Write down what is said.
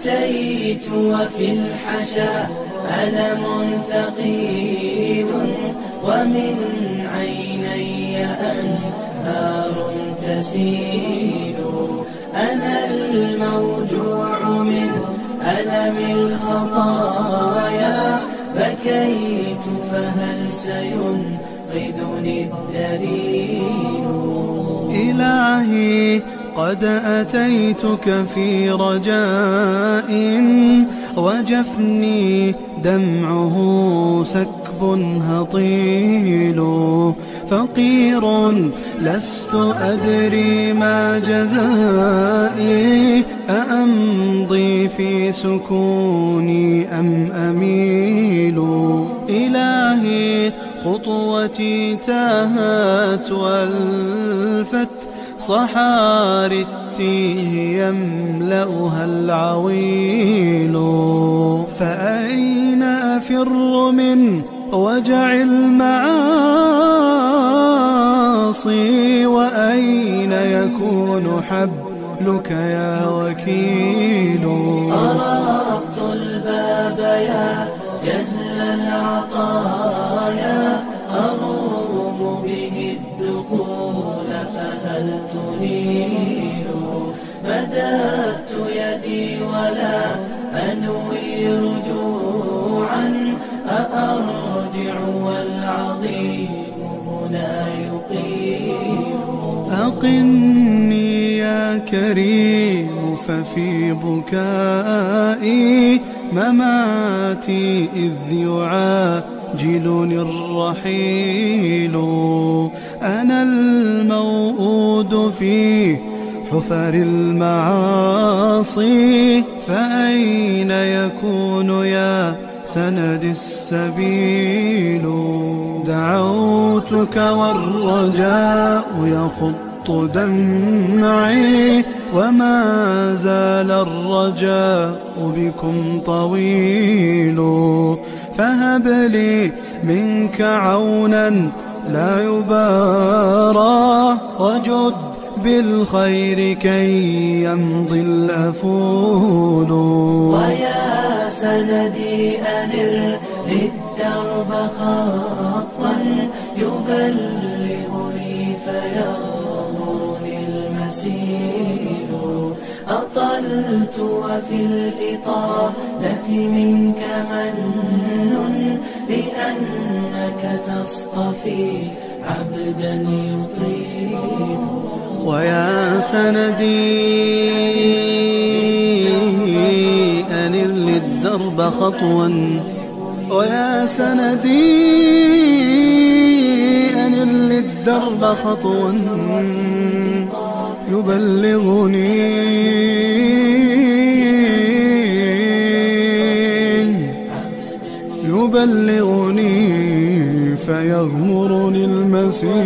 أتيت وفي الحشا ألم ثقيل ومن عيني أنهار تسيل. أنا الموجوع من ألم الخطايا بكيت فهل سينقذني الدليل. إلهي قد أتيتك في رجاء وجفني دمعه سكب هطيل. فقير لست أدري ما جزائي أأمضي في سكوني أم أميل. إلهي خطوتي تاهت والفت صحاري التيه يملأها العويل. فأين أفر من وجع المعاصي وأين يكون حبلك يا وكيل. طرقت الباب يا جزل العطايا أروم به الدخول فهل تنيل. مددت يدي ولا أنوي رجوعا أأرجع والعظيم هنا يقيل. أقني يا كريم ففي بكائي مماتي إذ يعاجلني الرحيل. أنا الموؤود في حفر المعاصي فأين يكون يا سند السبيل. دعوتك والرجاء يخط دمعي وما زال الرجاء بكم طويل. فهب لي منك عونا لا يبارى وجد بالخير كي يمضي الأفول. ويا سندي أنر للدرب خطوا يبلغني فيغمرني المسيل. أطلت وفي الإطالة منك من لأنك تصطفي عبدا يطيل. ويا سندي أنر للدرب خطوا ويا سندي أنر للدرب خطوا يبلغني فيغمرني المسير.